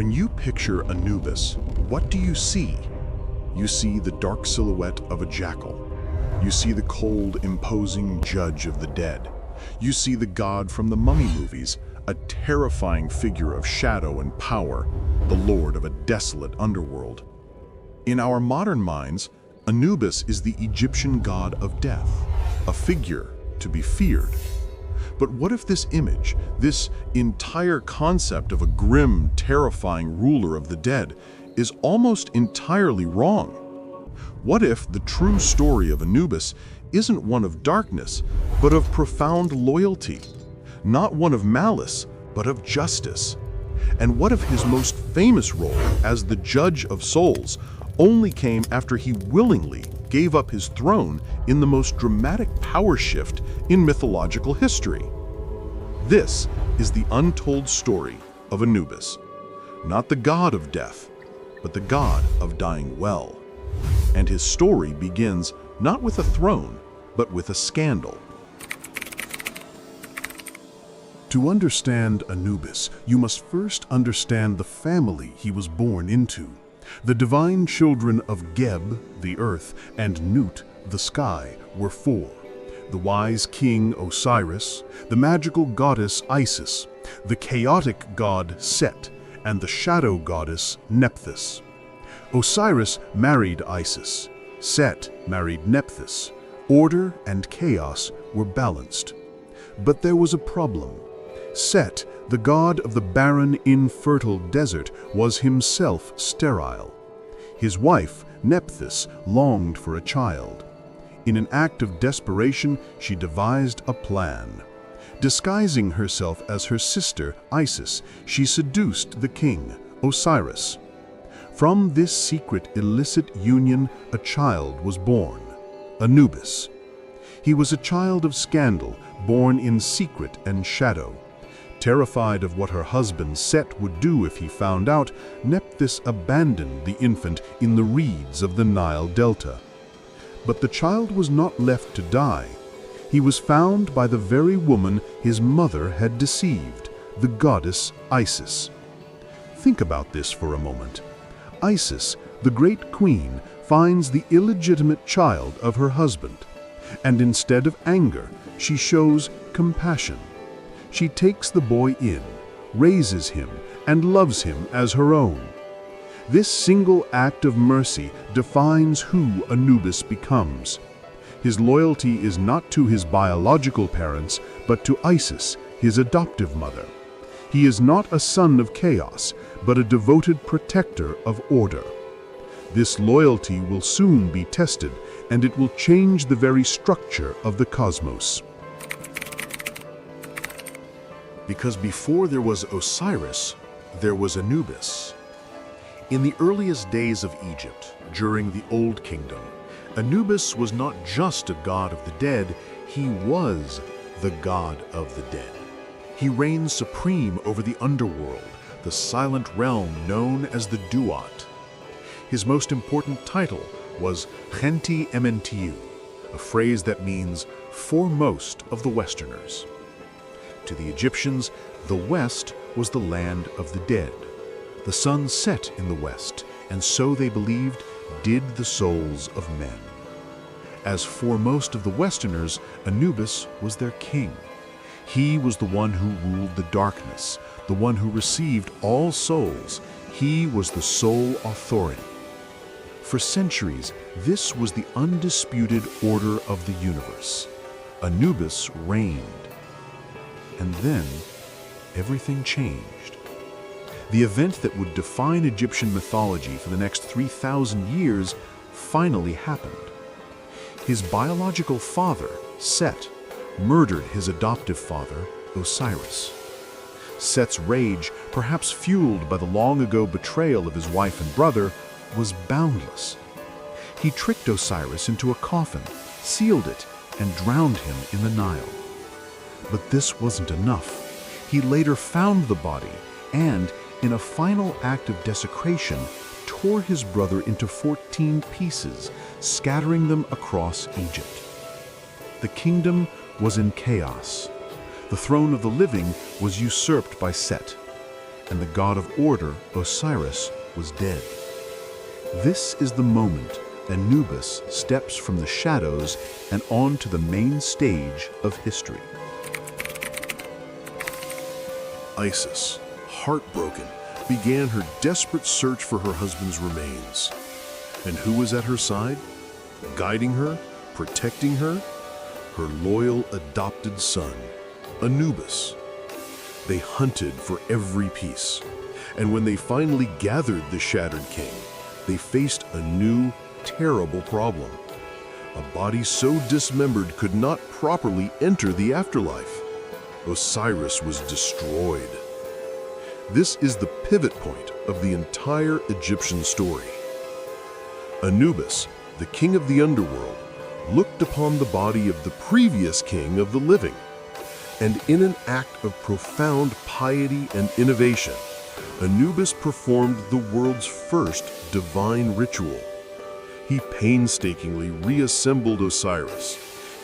When you picture Anubis, what do you see? You see the dark silhouette of a jackal. You see the cold, imposing judge of the dead. You see the god from the mummy movies, a terrifying figure of shadow and power, the lord of a desolate underworld. In our modern minds, Anubis is the Egyptian god of death, a figure to be feared. But what if this image, this entire concept of a grim, terrifying ruler of the dead, is almost entirely wrong? What if the true story of Anubis isn't one of darkness, but of profound loyalty? Not one of malice, but of justice. And what if his most famous role as the judge of souls only came after he willingly gave up his throne in the most dramatic power shift in mythological history? This is the untold story of Anubis, not the god of death, but the god of dying well. And his story begins not with a throne, but with a scandal. To understand Anubis, you must first understand the family he was born into. The divine children of Geb, the earth, and Nut, the sky, were four: the wise king Osiris, the magical goddess Isis, the chaotic god Set, and the shadow goddess Nephthys. Osiris married Isis. Set married Nephthys. Order and chaos were balanced. But there was a problem. Set, the god of the barren, infertile desert, was himself sterile. His wife, Nephthys, longed for a child. In an act of desperation, she devised a plan. Disguising herself as her sister, Isis, she seduced the king, Osiris. From this secret, illicit union, a child was born, Anubis. He was a child of scandal, born in secret and shadow. Terrified of what her husband Set would do if he found out, Nephthys abandoned the infant in the reeds of the Nile Delta. But the child was not left to die. He was found by the very woman his mother had deceived, the goddess Isis. Think about this for a moment. Isis, the great queen, finds the illegitimate child of her husband, and instead of anger, she shows compassion. She takes the boy in, raises him, and loves him as her own. This single act of mercy defines who Anubis becomes. His loyalty is not to his biological parents, but to Isis, his adoptive mother. He is not a son of chaos, but a devoted protector of order. This loyalty will soon be tested, and it will change the very structure of the cosmos. Because before there was Osiris, there was Anubis. In the earliest days of Egypt, during the Old Kingdom, Anubis was not just a god of the dead, he was the god of the dead. He reigned supreme over the underworld, the silent realm known as the Duat. His most important title was Khenti Ementiu, a phrase that means foremost of the Westerners. To the Egyptians, the West was the land of the dead. The sun set in the west, and so they believed did the souls of men. As foremost of the Westerners, Anubis was their king. He was the one who ruled the darkness, the one who received all souls. He was the sole authority. For centuries, this was the undisputed order of the universe. Anubis reigned. And then, everything changed. The event that would define Egyptian mythology for the next 3,000 years finally happened. His biological father, Set, murdered his adoptive father, Osiris. Set's rage, perhaps fueled by the long-ago betrayal of his wife and brother, was boundless. He tricked Osiris into a coffin, sealed it, and drowned him in the Nile. But this wasn't enough. He later found the body and, in a final act of desecration, tore his brother into 14 pieces, scattering them across Egypt. The kingdom was in chaos. The throne of the living was usurped by Set. and the god of order, Osiris, was dead. This is the moment Anubis steps from the shadows and onto the main stage of history. Isis, heartbroken, began her desperate search for her husband's remains. And who was at her side? Guiding her, protecting her? Her loyal adopted son, Anubis. They hunted for every piece, and when they finally gathered the shattered king, they faced a new, terrible problem. A body so dismembered could not properly enter the afterlife. Osiris was destroyed. This is the pivot point of the entire Egyptian story. Anubis, the king of the underworld, looked upon the body of the previous king of the living, and in an act of profound piety and innovation, Anubis performed the world's first divine ritual. He painstakingly reassembled Osiris.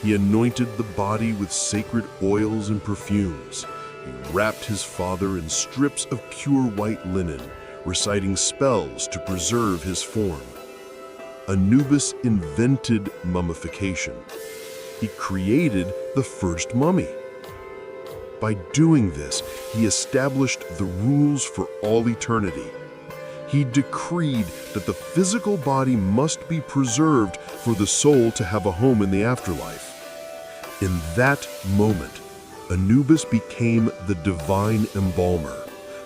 He anointed the body with sacred oils and perfumes. He wrapped his father in strips of pure white linen, reciting spells to preserve his form. Anubis invented mummification. He created the first mummy. By doing this, he established the rules for all eternity. He decreed that the physical body must be preserved for the soul to have a home in the afterlife. In that moment, Anubis became the divine embalmer,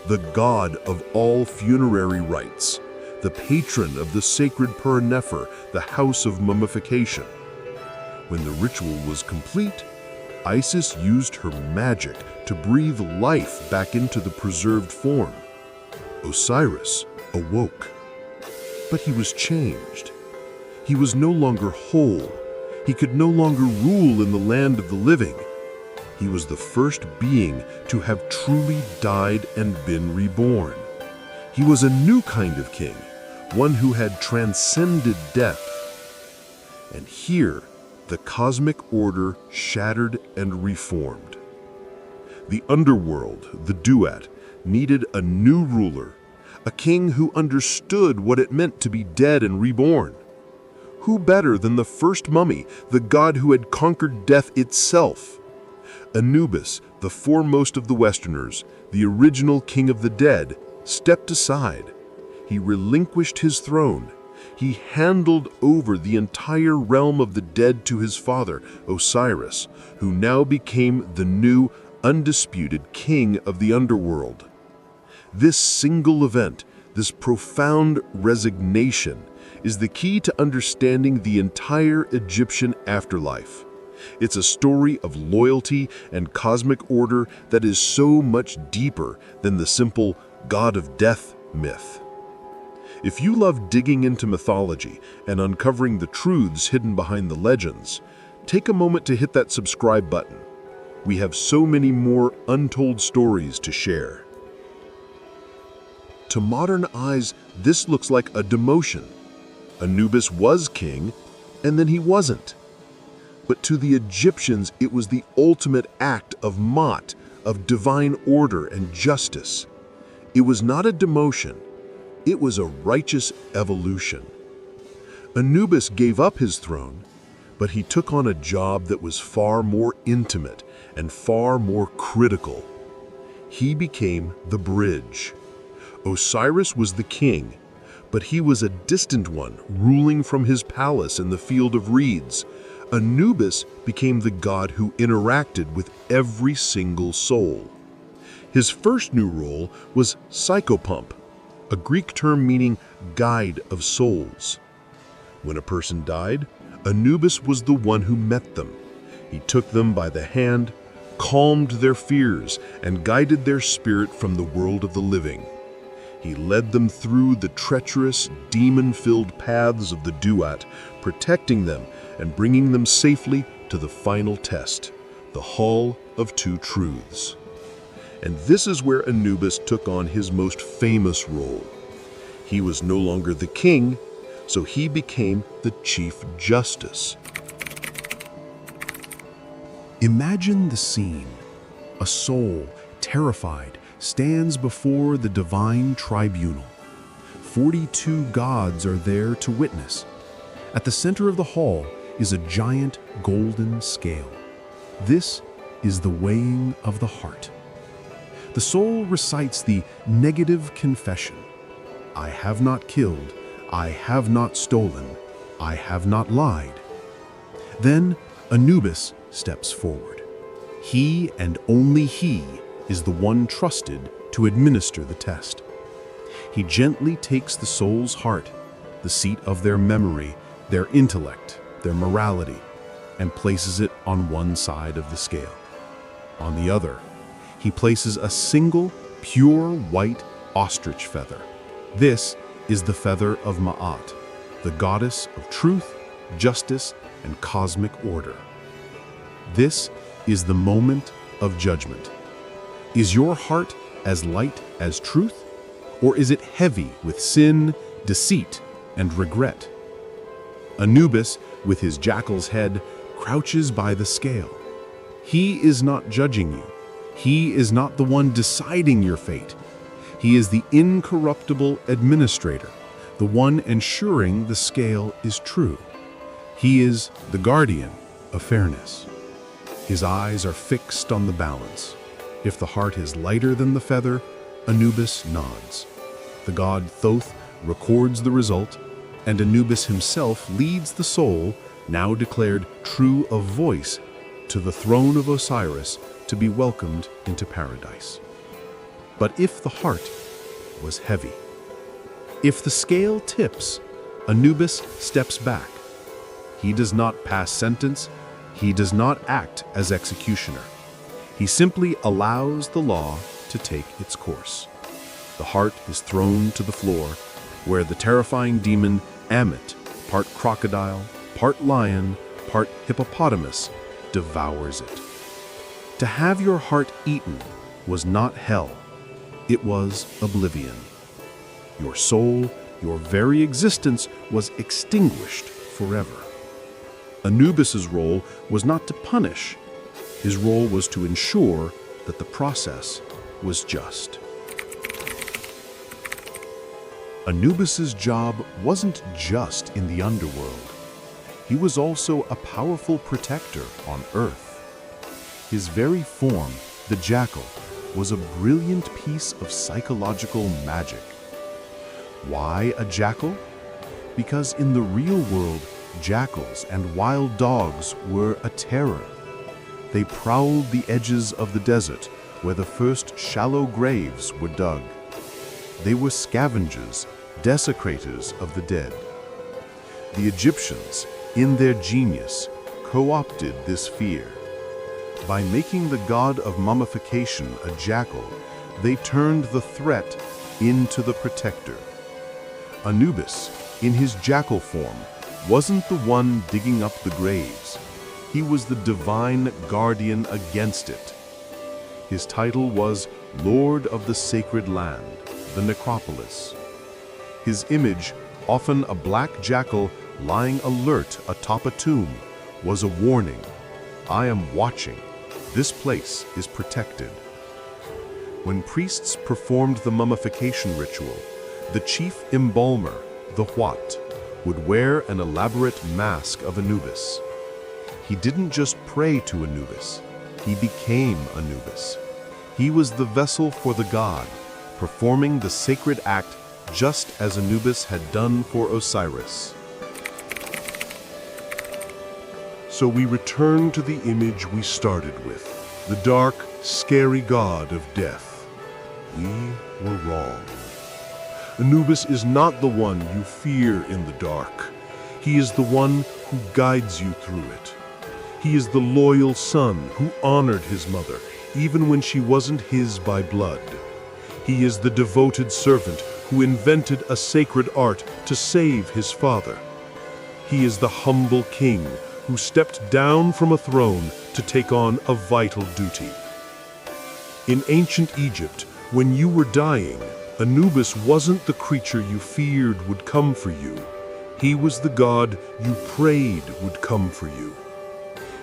the god of all funerary rites, the patron of the sacred Per-Nefer, the house of mummification. When the ritual was complete, Isis used her magic to breathe life back into the preserved form. Osiris awoke, but he was changed. He was no longer whole. He could no longer rule in the land of the living. He was the first being to have truly died and been reborn. He was a new kind of king, one who had transcended death. And here, the cosmic order shattered and reformed. The underworld, the duat, needed a new ruler, a king who understood what it meant to be dead and reborn. Who better than the first mummy, the god who had conquered death itself? Anubis, the foremost of the Westerners, the original king of the dead, stepped aside. He relinquished his throne. He handed over the entire realm of the dead to his father, Osiris, who now became the new, undisputed king of the underworld. This single event, this profound resignation, is the key to understanding the entire Egyptian afterlife. It's a story of loyalty and cosmic order that is so much deeper than the simple god of death myth. If you love digging into mythology and uncovering the truths hidden behind the legends, take a moment to hit that subscribe button. We have so many more untold stories to share. To modern eyes, this looks like a demotion. Anubis was king, and then he wasn't. But to the Egyptians, it was the ultimate act of Ma'at, of divine order and justice. It was not a demotion. It was a righteous evolution. Anubis gave up his throne, but he took on a job that was far more intimate and far more critical. He became the bridge. Osiris was the king, but he was a distant one, ruling from his palace in the field of reeds. Anubis became the god who interacted with every single soul. His first new role was psychopump, a Greek term meaning guide of souls. When a person died, Anubis was the one who met them. He took them by the hand, calmed their fears, and guided their spirit from the world of the living. He led them through the treacherous, demon-filled paths of the duat, protecting them and bringing them safely to the final test, the Hall of Two Truths. And this is where Anubis took on his most famous role. He was no longer the king, so he became the Chief Justice. Imagine the scene. A soul, terrified, stands before the divine tribunal. 42 gods are there to witness. At the center of the hall is a giant golden scale. This is the weighing of the heart. The soul recites the negative confession. I have not killed, I have not stolen, I have not lied. Then Anubis steps forward. He and only he is the one trusted to administer the test. He gently takes the soul's heart, the seat of their memory, their intellect, their morality, and places it on one side of the scale. On the other, he places a single, pure white ostrich feather. This is the feather of Ma'at, the goddess of truth, justice, and cosmic order. This is the moment of judgment. Is your heart as light as truth, or is it heavy with sin, deceit, and regret? Anubis, with his jackal's head, crouches by the scale. He is not judging you. He is not the one deciding your fate. He is the incorruptible administrator, the one ensuring the scale is true. He is the guardian of fairness. His eyes are fixed on the balance. If the heart is lighter than the feather, Anubis nods. The god Thoth records the result, and Anubis himself leads the soul, now declared true of voice, to the throne of Osiris to be welcomed into paradise. But if the heart was heavy, if the scale tips, Anubis steps back. He does not pass sentence. He does not act as executioner. He simply allows the law to take its course. The heart is thrown to the floor, where the terrifying demon Ammit, part crocodile, part lion, part hippopotamus, devours it. To have your heart eaten was not hell, it was oblivion. Your soul, your very existence was extinguished forever. Anubis's role was not to punish. His role was to ensure that the process was just. Anubis's job wasn't just in the underworld. He was also a powerful protector on Earth. His very form, the jackal, was a brilliant piece of psychological magic. Why a jackal? Because in the real world, jackals and wild dogs were a terror. They prowled the edges of the desert where the first shallow graves were dug. They were scavengers, desecrators of the dead. The Egyptians, in their genius, co-opted this fear. By making the god of mummification a jackal, they turned the threat into the protector. Anubis, in his jackal form, wasn't the one digging up the graves. He was the divine guardian against it. His title was Lord of the Sacred Land, the necropolis. His image, often a black jackal lying alert atop a tomb, was a warning. I am watching. This place is protected. When priests performed the mummification ritual, the chief embalmer, the Huat, would wear an elaborate mask of Anubis. He didn't just pray to Anubis, he became Anubis. He was the vessel for the god, performing the sacred act just as Anubis had done for Osiris. So we return to the image we started with, the dark, scary god of death. We were wrong. Anubis is not the one you fear in the dark. He is the one who guides you through it. He is the loyal son who honored his mother, even when she wasn't his by blood. He is the devoted servant who invented a sacred art to save his father. He is the humble king who stepped down from a throne to take on a vital duty. In ancient Egypt, when you were dying, Anubis wasn't the creature you feared would come for you. He was the god you prayed would come for you.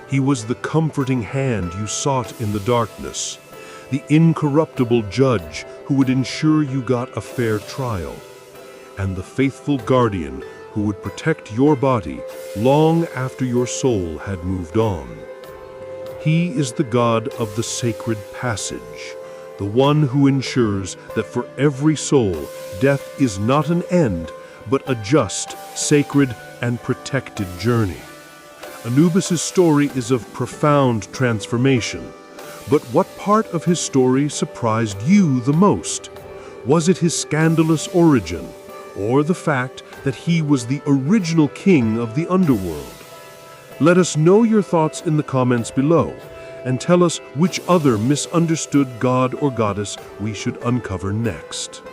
He was the comforting hand you sought in the darkness, the incorruptible judge who would ensure you got a fair trial, and the faithful guardian who would protect your body long after your soul had moved on. He is the God of the sacred passage, the one who ensures that for every soul, death is not an end, but a just, sacred, and protected journey. Anubis' story is of profound transformation. But what part of his story surprised you the most? Was it his scandalous origin, or the fact that he was the original king of the underworld? Let us know your thoughts in the comments below, and tell us which other misunderstood god or goddess we should uncover next.